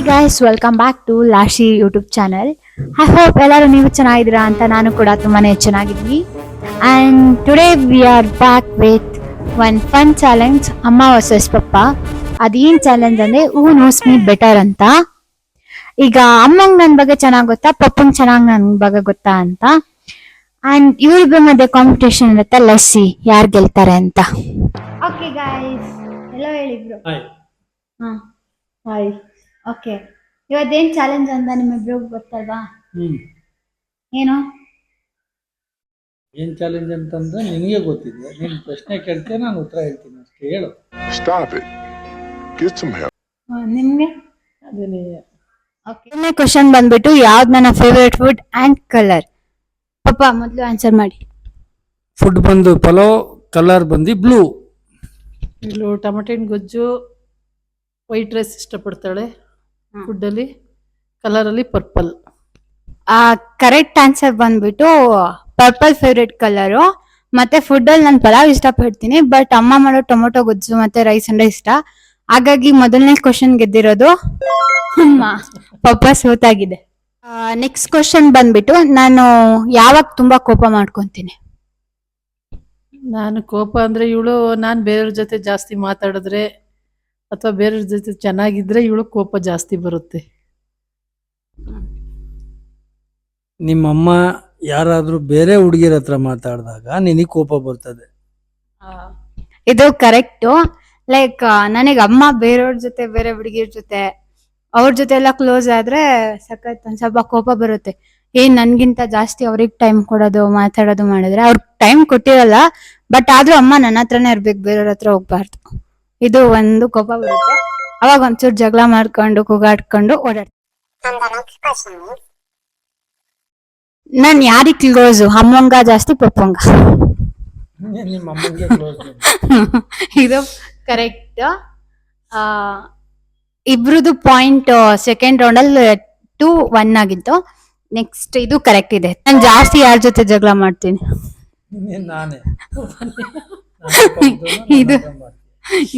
Guys, welcome back to Lashi YouTube channel. I hope ಎಲ್ಲರೂ ನೀವು ಚೆನ್ನಾಗಿದ್ದೀರಾ ಅಂತ ನಾನು ಕೂಡ ತುಂಬಾನೇ ಚೆನ್ನಾಗಿದ್ದೀನಿ. And today we are back with one fun challenge, ಅಮ್ಮ ವರ್ಸಸ್ ಪಪ್ಪ. ಅದೇನು ಚಾಲೆಂಜ್ ಅಂದರೆ ಹೂ ನೋಸ್ ಮೀ ಬೆಟರ್ ಅಂತ. ಈಗ ಅಮ್ಮಂಗೆ ನನ್ನ ಬಗ್ಗೆ ಚೆನ್ನಾಗಿ ಗೊತ್ತಾ, ಪಪ್ಪಂಗೆ ಚೆನ್ನಾಗಿ ನನ್ನ ಬಗ್ಗೆ ಗೊತ್ತಾ ಅಂತ. ಆ್ಯಂಡ್ ಇವರಿಬ್ಬರ ಮಧ್ಯೆ ಕಾಂಪಿಟೇಷನ್ ಇರುತ್ತೆ, ಲೆಸ್ಸಿ ಯಾರು ಗೆಲ್ತಾರೆ ಅಂತ. ಓಕೆ ಗೈಸ್, ಎಲ್ಲ ಹೇಳಿದ್ರು. ಹಾಂ, ಹಾಯ್. ಓಕೆ, ಇವತ್ತೇನು ಚಾಲೆಂಜ್ ಅಂತ ನಿಮ್ಮಿಬ್ರಿಗೂ ಗೊತ್ತಲ್ವಾ? ಏನು ಏನ್ ಚಾಲೆಂಜ್ ಅಂತಂದ್ರೆ ನಿನಗೆ ಗೊತ್ತಿದೆ. ನೀನು ಪ್ರಶ್ನೆ ಕೇಳ್ತೀಯ, ನಾನು ಉತ್ತರ ಹೇಳ್ತೀನಿ ಅಷ್ಟೇ. ಹೇಳು. Stop it. Get some help. ನಿಮ್ಗೆ? ಅದೇನೇ. ಓಕೆ, ಕ್ವಶನ್ ಬಂದ್ಬಿಟ್ಟು ಯಾವ್ದು ನನ್ನ ಫೇವ್ರೆಟ್ ಫುಡ್ ಆ್ಯಂಡ್ ಕಲರ್? ಪಾಪ ಮೊದಲು ಆನ್ಸರ್ ಮಾಡಿ. ಫುಡ್ ಬಂದು ಪಲಾವ್, ಕಲರ್ ಬಂದು ಬ್ಲೂ. ಇಲ್ಲೂ ಟೊಮೆಟೊ ಗೊಜ್ಜು, ವೈಟ್ ರೈಸ್ ಇಷ್ಟಪಡ್ತಾಳೆ ಫುಡ್ಡಲ್ಲಿ, ಕಲರಲ್ಲಿ ಪರ್ಪಲ್. ಕರೆಕ್ಟ್ ಆನ್ಸರ್ ಬಂದ್ಬಿಟ್ಟು ಪರ್ಪಲ್ ಫೇವ್ರೆಟ್ ಕಲರು. ಮತ್ತೆ ಫುಡ್ಡಲ್ಲಿ ನಾನು ಪಲಾವ್ ಇಷ್ಟಪಡ್ತೀನಿ, ಬಟ್ ಅಮ್ಮ ಮಾಡೋ ಟೊಮೊಟೊ ಗೊಜ್ಜು ಮತ್ತೆ ರೈಸ್ ಅಂದ್ರೆ ಇಷ್ಟ. ಹಾಗಾಗಿ ಮೊದಲನೇ ಕ್ವಶನ್ ಗೆದ್ದಿರೋದು ಅಮ್ಮ, ಪಪ್ಪ ಸೋತಾಗಿದೆ. ನೆಕ್ಸ್ಟ್ ಕ್ವಶನ್ ಬಂದ್ಬಿಟ್ಟು ನಾನು ಯಾವಾಗ ತುಂಬಾ ಕೋಪ ಮಾಡ್ಕೊಂತೀನಿ? ನಾನು ಕೋಪ ಅಂದರೆ ಇವಳು, ನಾನು ಬೇರೆಯವ್ರ ಜೊತೆ ಜಾಸ್ತಿ ಮಾತಾಡಿದ್ರೆ ಅಥವಾ ಬೇರೆಯವ್ರ ಜೊತೆ ಚೆನ್ನಾಗಿದ್ರೆ ಇವಳು ಕೋಪ ಜಾಸ್ತಿ ಬರುತ್ತೆ. ನಿಮ್ಮಮ್ಮ ಯಾರಾದ್ರೂ ಬೇರೆ ಹುಡುಗಿರ ಹತ್ರ ಮಾತಾಡಿದಾಗ ನಿನಗೆ ಕೋಪ ಬರ್ತದೆ. ಇದು ಕರೆಕ್ಟು. ಲೈಕ್ ನನಗೆ ಅಮ್ಮ ಬೇರೆಯವ್ರ ಜೊತೆ, ಬೇರೆ ಹುಡುಗಿರ ಜೊತೆ, ಅವ್ರ ಜೊತೆ ಎಲ್ಲ ಕ್ಲೋಸ್ ಆದ್ರೆ ಸಖತ್ ಒಂದ್ ಸ್ವಲ್ಪ ಕೋಪ ಬರುತ್ತೆ. ನನ್ಗಿಂತ ಜಾಸ್ತಿ ಅವ್ರಿಗೆ ಟೈಮ್ ಕೊಡೋದು, ಮಾತಾಡೋದು ಮಾಡಿದ್ರೆ ಅವ್ರಿಗೆ ಟೈಮ್ ಕೊಟ್ಟಿರಲ್ಲ, ಬಟ್ ಆದ್ರೂ ಅಮ್ಮ ನನ್ನ ಹತ್ರನೇ ಇರ್ಬೇಕು, ಬೇರೆಯವ್ರ ಹತ್ರ ಹೋಗ್ಬಾರ್ದು. ಇದು ಒಂದು ಕೋಪ ಬರುತ್ತೆ. ಅವಾಗ ಒಂಚೂರು ಜಗಳ ಮಾಡ್ಕೊಂಡು ಕೂಗಾಡ್ಕೊಂಡು ಓಡಾಡ್ತೀನಿ. ನಾನ್ ಯಾರಿಗ್ ಕ್ಲೋಸು? ಅಮ್ಮಂಗ ಜಾಸ್ತಿ, ಪಪ್ಪಂಗ? ನಿಮ್ಮ ಅಮ್ಮಂಗೆ ಕ್ಲೋಸ್. ಇದು ಕರೆಕ್ಟ್. ಇಬ್ರದ್ದು ಪಾಯಿಂಟ್ ಸೆಕೆಂಡ್ ರೌಂಡ್ ಅಲ್ಲಿ 2-1 ಆಗಿತ್ತು. ನೆಕ್ಸ್ಟ್ ಇದು ಕರೆಕ್ಟ್ ಇದೆ. ನಾನು ಜಾಸ್ತಿ ಯಾರ ಜೊತೆ ಜಗಳ ಮಾಡ್ತೀನಿ? ನಾನೇ. ಇದು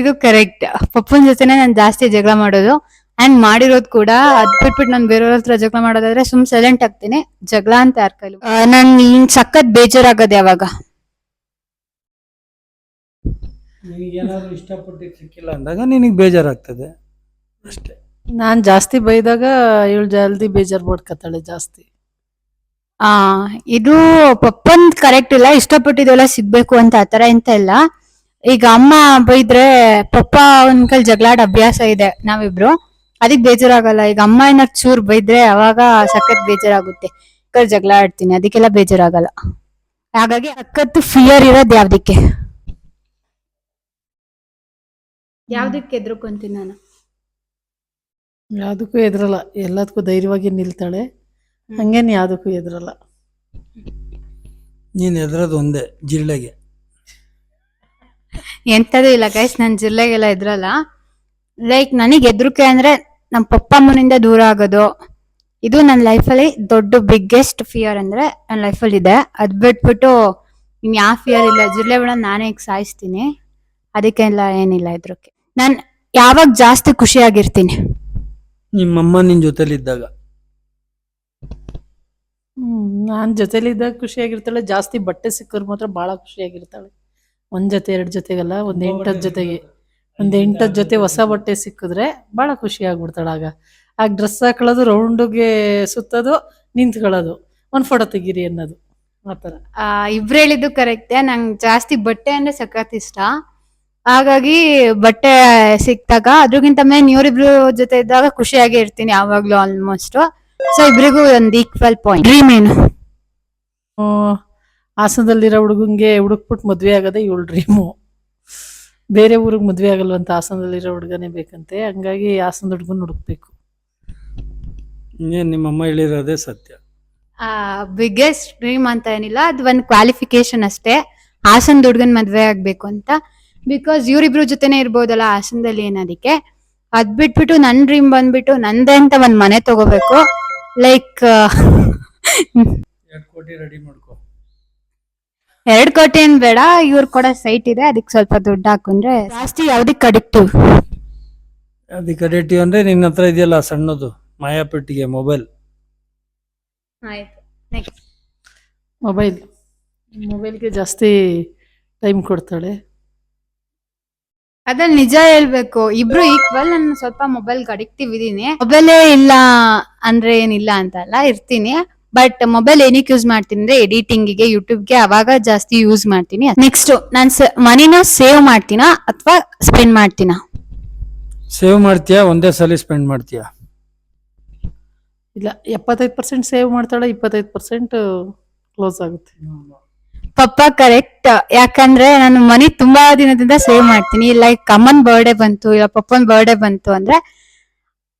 ಇದು ಕರೆಕ್ಟ್. ಪಪ್ಪನ ಜೊತೆನೆ ನಾನು ಜಾಸ್ತಿ ಜಗಳ ಮಾಡೋದು. ಅಂಡ್ ಮಾಡಿರೋದು ಕೂಡ. ಅದ್ ಬಿಟ್ಬಿಟ್ಟು ನಾನು ಬೇರೆಯವ್ರ ಹತ್ರ ಜಗಳ ಮಾಡೋದಾದ್ರೆ ಸುಮ್ ಸೈಲೆಂಟ್ ಆಗ್ತೀನಿ. ಜಗಳ ಅಂತ ಯಾರ ಕೈಲೂ. ನನ್ ಸಖತ್ ಬೇಜಾರಾಗದೆ ಯಾವಾಗ? ನಿನಗೇನಾದ್ರು ಇಷ್ಟಪಟ್ಟಿದ್ದು ಸಿಕ್ಕಿಲ್ಲ ಅಂದಾಗ ನಿನಗೆ ಬೇಜಾರಾಗ್ತದೆ ಅಷ್ಟೇ. ನಾನು ಜಾಸ್ತಿ ಬೈದಾಗ ಇವಳು ಜಲ್ದಿ ಬೇಜಾರು ಮಾಡ್ಕೊತಾಳೆ ಜಾಸ್ತಿ. ಇದು ಪಪ್ಪನ್ ಕರೆಕ್ಟ್ ಇಲ್ಲ, ಇಷ್ಟಪಟ್ಟಿದ್ದೆಲ್ಲ ಸಿಗ್ಬೇಕು ಅಂತ ಆತರ ಎಂತ ಇಲ್ಲ. ಈಗ ಅಮ್ಮ ಬೈದ್ರೆ ಪಪ್ಪ ಒಂದ್ ಕೈಲಿ ಜಗಳಾಡ ಅಭ್ಯಾಸ ಇದೆ ನಾವಿಬ್ರು, ಅದಕ್ ಬೇಜಾರಾಗಲ್ಲ. ಈಗ ಅಮ್ಮ ಏನಾರು ಚೂರ್ ಬೈದ್ರೆ ಅವಾಗ ಸಖತ್ ಬೇಜಾರಾಗುತ್ತೆ. ಜಗಳ ಆಡ್ತೀನಿ, ಅದಕ್ಕೆಲ್ಲ ಬೇಜಾರಾಗಲ್ಲ. ಹಾಗಾಗಿ ಸಖತ್ ಫಿಯರ್ ಇರೋದ್ ಯಾವ್ದಕ್ಕೆ? ಯಾವ್ದಕ್ಕೆ ಎದ್ರುಕೊಂತೀನಿ ನಾನು? ಯಾವುದಕ್ಕೂ ಎದುರಲ್ಲ, ಎಲ್ಲದಕ್ಕೂ ಧೈರ್ಯವಾಗಿ ನಿಲ್ತಾಳೆ. ಹಂಗೇನು ಯಾವುದಕ್ಕೂ ಎದುರಲ್ಲ. ನೀನು ಎದುರೋದು ಒಂದೇ, ಜಿರಳೆಗೆ. ಎಂತದೂ ಇಲ್ಲ ಗೈಸ್, ನನ್ ಜಿಲ್ಲೆಗೆಲ್ಲ ಎದ್ರಲ್ಲ. ಲೈಕ್ ನನಗೆ ಎದ್ರುಕೆ ಅಂದ್ರೆ ನಮ್ಮ ಪಪ್ಪ ಅಮ್ಮನಿಂದ ದೂರ ಆಗೋದು. ಇದು ನನ್ನ ಲೈಫಲ್ಲಿ ದೊಡ್ಡ ಬಿಗ್ಗೆಸ್ಟ್ ಫಿಯರ್ ಅಂದ್ರೆ ನನ್ನ ಲೈಫಲ್ಲಿ ಇದೆ. ಅದ್ ಬಿಟ್ಬಿಟ್ಟು ಇನ್ ಯಾವ ಫಿಯರ್ ಇಲ್ಲ. ಜಿರಳೆಗಳನ್ನ ನಾನೇ ಈಗ ಸಾಯಿಸ್ತೀನಿ, ಅದಕ್ಕೆಲ್ಲ ಏನಿಲ್ಲ ಎದ್ರುಕೆ. ನಾನ್ ಯಾವಾಗ ಜಾಸ್ತಿ ಖುಷಿಯಾಗಿರ್ತೀನಿ? ನಿಮ್ಮಮ್ಮ ನಿನ್ ಜೊತೆಲಿದ್ದಾಗ. ನಾನು ಜೊತೆಲಿದ್ದಾಗ ಖುಷಿಯಾಗಿರ್ತಾಳೆ. ಜಾಸ್ತಿ ಬಟ್ಟೆ ಸಿಕ್ಕಿದ್ರೆ ಮಾತ್ರ ಭಾಳ ಖುಷಿಯಾಗಿರ್ತಾಳೆ. ಒಂದ್ ಜೊತೆ ಎರಡು ಜೊತೆಗಲ್ಲ, ಒಂದ್ 8 ಜೊತೆಗೆ, ಒಂದ್ 8 ಜೊತೆ ಹೊಸ ಬಟ್ಟೆ ಸಿಕ್ಕಿದ್ರೆ ಭಾಳ ಖುಷಿ ಆಗ್ಬಿಡ್ತಾಳೆ. ಆಗ ಡ್ರೆಸ್ ಹಾಕೊಳ್ಳೋದು, ರೌಂಡ್ಗೆ ಸುತ್ತೋದು, ನಿಂತ್ಕೊಳ್ಳೋದು, ಒಂದ್ ಫೋಟೋ ತೆಗೀರಿ ಅನ್ನೋದು, ಆತರ. ಇಬ್ರು ಹೇಳಿದ್ದು ಕರೆಕ್ಟೇ. ನಂಗೆ ಜಾಸ್ತಿ ಬಟ್ಟೆ ಅಂದ್ರೆ ಸಖತ್ ಇಷ್ಟ. ಹಾಗಾಗಿ ಬಟ್ಟೆ ಸಿಕ್ತಾಗ, ಅದ್ರಗಿಂತ ಮೇಲೆ ಇವರಿಬ್ರು ಜೊತೆ ಇದ್ದಾಗ ಖುಷಿಯಾಗಿ ಇರ್ತೀನಿ ಯಾವಾಗ್ಲೂ ಆಲ್ಮೋಸ್ಟ್. ಸೊ ಇಬ್ರಿಗೂ ಒಂದು ಈಕ್ವಲ್ ಪಾಯಿಂಟ್. ಡ್ರೀಮ್ ಏನು? ಹಾಸನದಲ್ಲಿರೋ ಹುಡುಗಂಗೆ ಹುಡುಕ್ಬಿಟ್ಟು ಮದ್ವೆ ಆಗೋದೇ ಇವಳು ಡ್ರೀಮು. ಬೇರೆ ಊರಿಗೆ ಮದ್ವೆ ಆಗಲ್ವಂತ, ಹಾಸನದಲ್ಲಿರೋ ಹುಡುಗನೇ ಬೇಕಂತೆ. ಹಂಗಾಗಿ ಹಾಸನದ ಹುಡುಗನ ಹುಡುಕ್ಬೇಕು. ನಿಮ್ಮಮ್ಮ ಹೇಳಿರೋದೇ ಸತ್ಯ. ಬಿಗ್ಗೆಸ್ಟ್ ಡ್ರೀಮ್ ಅಂತ ಏನಿಲ್ಲ, ಅದು ಒಂದು ಕ್ವಾಲಿಫಿಕೇಶನ್ ಅಷ್ಟೇ. ಹಾಸನದ ಹುಡುಗನ್ ಮದ್ವೆ ಆಗ್ಬೇಕು ಅಂತ. ಬಿಕಾಸ್ ಇವ್ರಿಬ್ರು ಜೊತೆನೆ ಇರ್ಬೋದಲ್ಲ ಹಾಸನದಲ್ಲಿ ಏನದಕ್ಕೆ. ಅದ್ ಬಿಟ್ಬಿಟ್ಟು ನನ್ ಡ್ರೀಮ್ ಬಂದ್ಬಿಟ್ಟು ನಂದೇ ಅಂತ ಒಂದ್ ಮನೆ ತಗೋಬೇಕು. ಲೈಕ್ 2 ಕೋಟಿ ರೆಡಿ ಮಾಡ್ಕೋ. 2 ಕೋಟಿ ಏನ್ ಬೇಡ, ಇವ್ರು ಕೂಡ ಸೈಟ್ ಇದೆ, ಅದಕ್ಕೆ ಸ್ವಲ್ಪ ದುಡ್ಡು ಹಾಕೊಂಡ್ರೆ ಜಾಸ್ತಿ. ಯಾವ್ದಕ್ ಅಡಿಕ್ಟಿವ್? ಅದಕ್ಕೆ ಅಡಿಕ್ಟಿವ್ ಅಂದ್ರೆ ನಿನ್ನ ಹತ್ರ ಇದೆಯಲ್ಲ ಸಣ್ಣದು ಮಾಯಾಪೆಟ್ಟಿಗೆ ಮೊಬೈಲ್. ಆಯ್ತು, ನೆಕ್ಸ್ಟ್. ಮೊಬೈಲ್ಗೆ ಜಾಸ್ತಿ ಟೈಮ್ ಕೊಡ್ತಾಳೆ. ಅದ್ರಲ್ಲಿ ನಿಜ ಹೇಳ್ಬೇಕು, ಇಬ್ರು ಈಕ್ವಲ್. ನಾನು ಸ್ವಲ್ಪ ಮೊಬೈಲ್ಗೆ ಅಡಿಕ್ಟಿವ್ ಇದೀನಿ. ಮೊಬೈಲೇ ಇಲ್ಲ ಅಂದ್ರೆ ಏನಿಲ್ಲ ಅಂತಲ್ಲ, ಇರ್ತೀನಿ. ಬಟ್ ಮೊಬೈಲ್ ಏನಕ್ಕೆ ಯೂಸ್ ಮಾಡ್ತೀನಿ ಅಂದ್ರೆ ಎಡಿಟಿಂಗಿಗೆ, ಯೂಟ್ಯೂಬ್ಗೆ ಅವಾಗ ಜಾಸ್ತಿ ಯೂಸ್ ಮಾಡ್ತೀನಿ. ನೆಕ್ಸ್ಟ್, ನಾನು ಮನಿನ ಸೇವ್ ಮಾಡ್ತೀನಾ ಅಥವಾ ಸ್ಪೆಂಡ್ ಮಾಡ್ತೀನಾ? ಸೇವ್ ಮಾಡ್ತೀಯಾ ಒಂದೇ ಸಲ ಸ್ಪೆಂಡ್ ಮಾಡ್ತೀಯಾ? ಇಲ್ಲ, 75% ಸೇವ್ ಮಾಡ್ತಾಳೆ, 25% ಕ್ಲೋಸ್ ಆಗುತ್ತೆ. ಪಪ್ಪ ಕರೆಕ್ಟ್. ಯಾಕಂದ್ರೆ ನಾನು ಮನಿ ತುಂಬಾ ದಿನದಿಂದ ಸೇವ್ ಮಾಡ್ತೀನಿ. ಲೈಕ್ ಅಮ್ಮನ್ ಬರ್ಡೇ ಬಂತು, ಇಲ್ಲ ಪಪ್ಪನ್ ಬರ್ಡೇ ಬಂತು ಅಂದ್ರೆ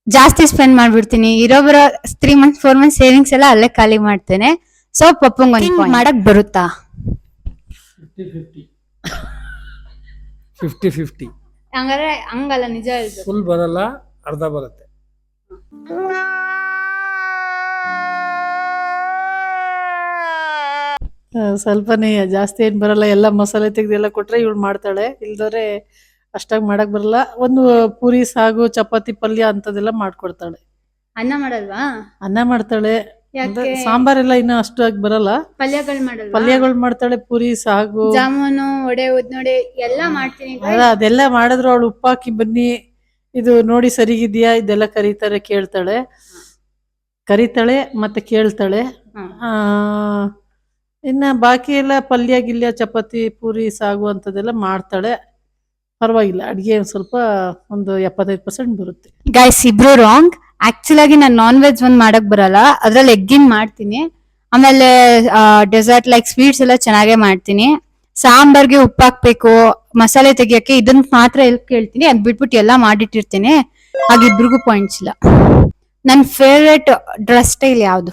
ಜಾಸ್ತಿ ಸ್ಪೆಂಡ್ ಮಾಡ್ಬಿಡ್ತೀನಿ. ಇರೋಬರ 3 months 4 months ಸೇವಿಂಗ್ಸ್ ಎಲ್ಲ ಅಲ್ಲೇ ಖಾಲಿ ಮಾಡ್ತೇನೆ. ಸೊ ಪಪ್ಪಂಗ್ ಒಂದು ಮಾಡಕ್ ಬರುತ್ತಾ? 50-50. ಹಂಗಾರೆ ಹಂಗಲ್ಲ, ನಿಜ ಹೇಳ್ಬೇಕು. ಫುಲ್ ಬರಲ್ಲ, ಅರ್ಧ ಬರುತ್ತೆ. ಸ್ವಲ್ಪನೇ, ಜಾಸ್ತಿ ಏನ್ ಬರಲ್ಲ. ಎಲ್ಲ ಮಸಾಲೆ ತೆಗ್ದೆಲ್ಲ ಕೊಟ್ರೆ ಇವಳು ಮಾಡ್ತಾಳೆ, ಇಲ್ದವ್ರೆ ಅಷ್ಟಾಗಿ ಮಾಡಕ್ ಬರಲ್ಲ. ಒಂದು ಪೂರಿ, ಸಾಗು, ಚಪಾತಿ, ಪಲ್ಯ ಅಂತದೆಲ್ಲ ಮಾಡ್ಕೊಡ್ತಾಳೆ. ಅನ್ನ ಮಾಡಲ್ವಾ? ಅನ್ನ ಮಾಡ್ತಾಳೆ, ಯಾಕೆ? ಸಾಂಬಾರೆಲ್ಲ ಇನ್ನು ಅಷ್ಟಾಗಿ ಬರಲ್ಲ. ಪಲ್ಯಗಳು ಮಾಡಲ್ವಾ? ಪಲ್ಯಗಳು ಮಾಡ್ತಾಳೆ, ಪೂರಿ, ಸಾಗು, ಜಾಮೂನು, ವಡೆ, ಉದ್ನೋಡೆ ಎಲ್ಲ ಮಾಡ್ತೀನಿ. ಅದೆಲ್ಲ ಮಾಡಿದ್ರು ಅವಳು ಉಪ್ಪಾಕಿ ಬನ್ನಿ ಇದು ನೋಡಿ ಸರಿಗಿದ್ಯಾ ಇದೆಲ್ಲ ಕರೀತಾಳೆ ಮತ್ತೆ ಕೇಳ್ತಾಳೆ. ಇನ್ನ ಬಾಕಿ ಎಲ್ಲ ಪಲ್ಯ ಗಿಲ್ಯ, ಚಪಾತಿ, ಪೂರಿ, ಸಾಗು ಅಂತದೆಲ್ಲ ಮಾಡ್ತಾಳೆ. ಪರವಾಗಿಲ್ಲ, ಅಡ್ಗೆ ಸ್ವಲ್ಪ ಒಂದು 75% ಬರುತ್ತೆ. ಗೈಸ್, ಇಬ್ರು ರಾಂಗ್. ಆಕ್ಚುಲ್ ಆಗಿ ನಾನು ನಾನ್ ವೆಜ್ ಒಂದ್ ಮಾಡಕ್ ಬರಲ್ಲ, ಅದ್ರಲ್ಲಿ ಎಗ್ಗಿನ್ ಮಾಡ್ತೀನಿ. ಆಮೇಲೆ ಡೆಸರ್ಟ್ ಲೈಕ್ ಸ್ವೀಟ್ಸ್ ಎಲ್ಲ ಚೆನ್ನಾಗೇ ಮಾಡ್ತೀನಿ. ಸಾಂಬಾರ್ಗೆ ಉಪ್ಪು ಹಾಕ್ಬೇಕು, ಮಸಾಲೆ ತೆಗಿಯಕ್ಕೆ ಇದನ್ನ ಮಾತ್ರ ಎಲ್ಪ್ ಕೇಳ್ತೀನಿ. ಅದ್ ಬಿಟ್ಬಿಟ್ಟು ಎಲ್ಲ ಮಾಡಿಟ್ಟಿರ್ತೀನಿ. ಆಗ ಇಬ್ರಿಗೂ ಪಾಯಿಂಟ್ಸ್ ಇಲ್ಲ. ನನ್ನ ಫೇವ್ರೆಟ್ ಡ್ರೆಸ್ ಸ್ಟೈಲ್ ಯಾವುದು?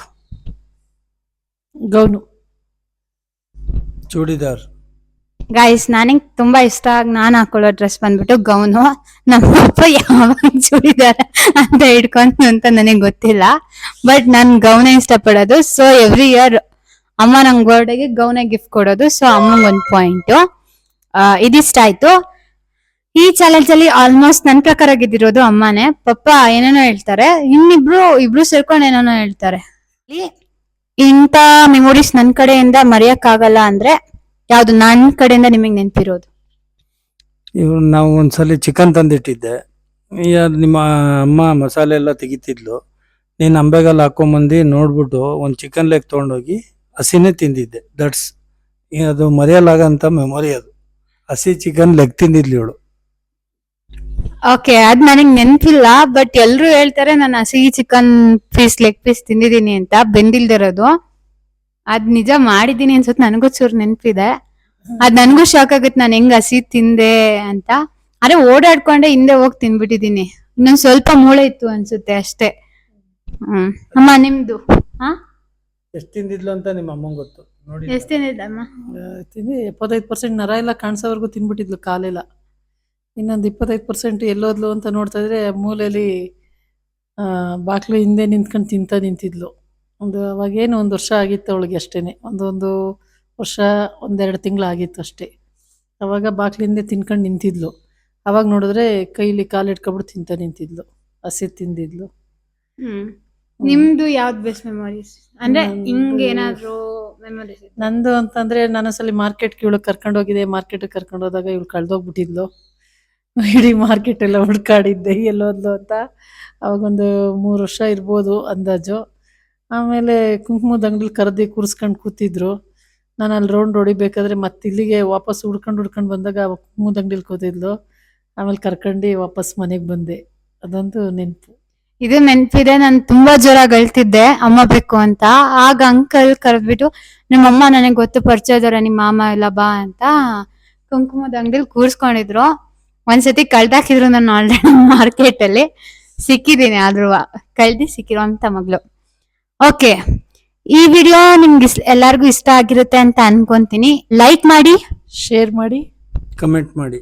ಗೌನು, ಚೂಡಿದಾರ್. ಗೈಸ್, ನನಗೆ ತುಂಬಾ ಇಷ್ಟ ಆಗಿ ನಾನು ಹಾಕೊಳ್ಳೋ ಡ್ರೆಸ್ ಬಂದ್ಬಿಟ್ಟು ಗೌನು. ನಮ್ಮಪ್ಪ ಯಾವಾಗ ಚೂಡಿದಾರ ಅಂತ ಹಿಡ್ಕೊಂತು ಅಂತ ನನಗೆ ಗೊತ್ತಿಲ್ಲ, ಬಟ್ ನಾನು ಗೌನ ಇಷ್ಟಪಡೋದು. ಸೊ ಎವ್ರಿ ಇಯರ್ ಅಮ್ಮ ನಂಗೆ ಬರ್ಡೇಗೆ ಗೌನ ಗಿಫ್ಟ್ ಕೊಡೋದು. ಸೊ ಅಮ್ಮಂಗೆ 1 point. ಇದಿಷ್ಟ ಆಯ್ತು. ಈ ಚಾಲೆಂಜ್ ಅಲ್ಲಿ ಆಲ್ಮೋಸ್ಟ್ ನನ್ ಪ್ರಕಾರ ಗೆದ್ದಿರೋದು ಅಮ್ಮನೇ. ಪಪ್ಪ ಏನೇನೋ ಹೇಳ್ತಾರೆ, ಇಬ್ರು ಸೇರ್ಕೊಂಡು ಏನೇನೋ ಹೇಳ್ತಾರೆ. ಇಂಥ ಮೆಮೊರೀಸ್ ನನ್ ಕಡೆಯಿಂದ ಮರೆಯಕ್ ಆಗಲ್ಲ ಅಂದ್ರೆ ಯಾವ್ದು ನನ್ ಕಡೆಯಿಂದ ನಿಮಗ್ ನೆನ್ಪಿರೋದು? ನಾವು ಒಂದ್ಸಲಿ ಚಿಕನ್ ತಂದಿಟ್ಟಿದ್ದೆ. ನಿಮ್ಮ ಅಮ್ಮ ಮಸಾಲೆ ಎಲ್ಲ ತೆಗಿತಿದ್ಲು. ನೀನ್ ಅಂಬೆಗಾಲ್ ಹಾಕೊಂಬಂದು ನೋಡ್ಬಿಟ್ಟು ಒಂದ್ ಚಿಕನ್ ಲೆಗ್ ತಗೊಂಡೋಗಿ ಹಸಿನೇ ತಿಂದಿದ್ದೆ. ದಟ್ಸ್ ಅದು ಮರೆಯಲಾಗಂತ ಮೆಮೊರಿ. ಅದು ಹಸಿ ಚಿಕನ್ ಲೆಗ್ ತಿಂದಿದ್ಲಿ ಇವಳು. ಓಕೆ, ಅದ್ ನನಗ್ ನೆನ್ಪಿಲ್ಲ. ಬಟ್ ಎಲ್ರು ಹೇಳ್ತಾರೆ ನಾನು ಹಸಿ ಚಿಕನ್ ಪೀಸ್, ಲೆಗ್ ಪೀಸ್ ತಿಂದಿದೀನಿ ಅಂತ, ಬೆಂದಿಲ್ದಿರೋದು. ಅದ್ ನಿಜ ಮಾಡಿದೀನಿ ಅನ್ಸುತ್ತೆ. ನನಗೂ ಚೂರು ನೆನ್ಪಿದೆ. ಅದ್ ನನ್ಗೂ ಶಾಕ್ ಆಗುತ್ತೆ ನಾನು ಹೆಂಗ್ ಹಸಿ ತಿಂದೆ ಅಂತ. ಆದ್ರೆ ಓಡಾಡ್ಕೊಂಡೆ ಹಿಂದೆ ಹೋಗಿ ತಿನ್ಬಿಟ್ಟಿದೀನಿ. ಇನ್ನೊಂದ್ ಸ್ವಲ್ಪ ಮೂಳೆ ಇತ್ತು ಅನ್ಸುತ್ತೆ ಅಷ್ಟೇ. ಅಮ್ಮ ನಿಮ್ದು? ಎಷ್ಟ್ ತಿಂದಿದ್ಲು ಅಂತ ನಿಮ್ಮ ಅಮ್ಮಂಗ್ ಗೊತ್ತು. ನೋಡಿ ಎಷ್ಟ್ ತಿಂದಿದ್ದಮ್ಮ? 75% ನರ ಎಲ್ಲ ಕಾಣಿಸೋವರೆಗೂ ತಿನ್ಬಿಟ್ಟಿದ್ಲು, ಕಾಲೆಲ್ಲ. ಇನ್ನೊಂದು 25% ಎಲ್ಲೋದ್ಲು ಅಂತ ನೋಡ್ತಾ ಇದ್ರೆ ಮೂಲೆಯಲ್ಲಿ ಬಾಕ್ಲು ಹಿಂದೆ ನಿಂತ್ಕೊಂಡು ನಿಂತಿದ್ಲು. ಅವಾಗೇನು 1 ವರ್ಷ ಆಗಿತ್ತು ಅವಳಿಗೆ ಅಷ್ಟೇನೆ. ಒಂದು ವರ್ಷ 1-2 ತಿಂಗಳು ಆಗಿತ್ತು ಅಷ್ಟೇ. ಅವಾಗ ಬಾಕ್ಲಿಂದೆ ತಿನ್ಕೊಂಡು ನಿಂತಿದ್ಲು. ಅವಾಗ ನೋಡಿದ್ರೆ ಕೈಲಿ ಕಾಲಿಟ್ಕೊಬಿಟ್ಟು ನಿಂತಿದ್ಲು, ಹಸಿ ತಿಂದಿದ್ಲು. ನಿಮ್ದು ಯಾವ್ದು ಬೆಸ್ಟ್ ಮೆಮೊರೀಸ್? ಅಂದ್ರೆ ಹಿಂಗ್ ಏನಾದ್ರು ಮೆಮೊರೀಸ್? ನಂದು ಅಂತಂದ್ರೆ, ನಾನೊಂದ್ಸಲಿ ಮಾರ್ಕೆಟ್ಗೆ ಇವಳು ಕರ್ಕೊಂಡು ಹೋಗಿದೆ. ಮಾರ್ಕೆಟ್ ಕರ್ಕೊಂಡು ಹೋದಾಗ ಇವಳು ಕಳ್ದೋಗ್ಬಿಟ್ಟಿದ್ಲು. ಇಡೀ ಮಾರ್ಕೆಟ್ ಎಲ್ಲ ಹುಡ್ಕಾಡಿದ್ದೆ ಎಲ್ಲೋದ್ಲು ಅಂತ. ಅವಾಗೊಂದು 3 ವರ್ಷ ಇರ್ಬೋದು ಅಂದಾಜು. ಆಮೇಲೆ ಕುಂಕುಮದ ಅಂಗಡಿಲಿ ಕೂರಿಸ್ಕೊಂಡು ಕೂತಿದ್ರು. ನಾನು ಅಲ್ಲಿ ರೌಂಡ್ ಹೊಡಿಬೇಕಾದ್ರೆ ಮತ್ತೆ ಇಲ್ಲಿಗೆ ವಾಪಸ್ ಹುಡ್ಕೊಂಡು ಬಂದಾಗ ಕುಂಕುಮದ ಅಂಗಡಿಲಿ ಕೂತಿದ್ಲು. ಆಮೇಲೆ ಕರ್ಕೊಂಡು ವಾಪಸ್ ಮನೆಗೆ ಬಂದೆ. ಅದಂತೂ ನೆನಪು. ಇದು ನೆನ್ಪಿದೆ. ನಾನು ತುಂಬಾ ಜೋರಾಗಿ ಅಳ್ತಿದ್ದೆ ಅಮ್ಮ ಬೇಕು ಅಂತ. ಆಗ ಅಂಕಲ್ ಕರೆದ್ಬಿಟ್ಟು, ನಿಮ್ಮಮ್ಮ ನನಗೆ ಗೊತ್ತು, ಪರಿಚಯ ಇದಾರೆ ನಿಮ್ಮ ಮಾಮ ಎಲ್ಲ, ಬಾ ಅಂತ ಕುಂಕುಮದ ಅಂಗಡಿಲಿ ಕೂರ್ಸ್ಕೊಂಡಿದ್ರು. ಒಂದ್ಸತಿ ಕಳ್ದಾಕಿದ್ರು ನಾನು ಆಲ್ರೆಡಿ ಮಾರ್ಕೆಟ್ ಅಲ್ಲಿ. ಸಿಕ್ಕಿದ್ದೀನಿ, ಆದ್ರೂ ಸಿಕ್ಕಿರೋ ಅಂತ ಮಗಳು. ಓಕೆ, ಈ ವಿಡಿಯೋ ನಿಮ್ಗೆ ಎಲ್ಲಾರ್ಗು ಇಷ್ಟ ಆಗಿರುತ್ತೆ ಅಂತ ಅನ್ಕೊಂತೀನಿ. ಲೈಕ್ ಮಾಡಿ, ಶೇರ್ ಮಾಡಿ, ಕಮೆಂಟ್ ಮಾಡಿ.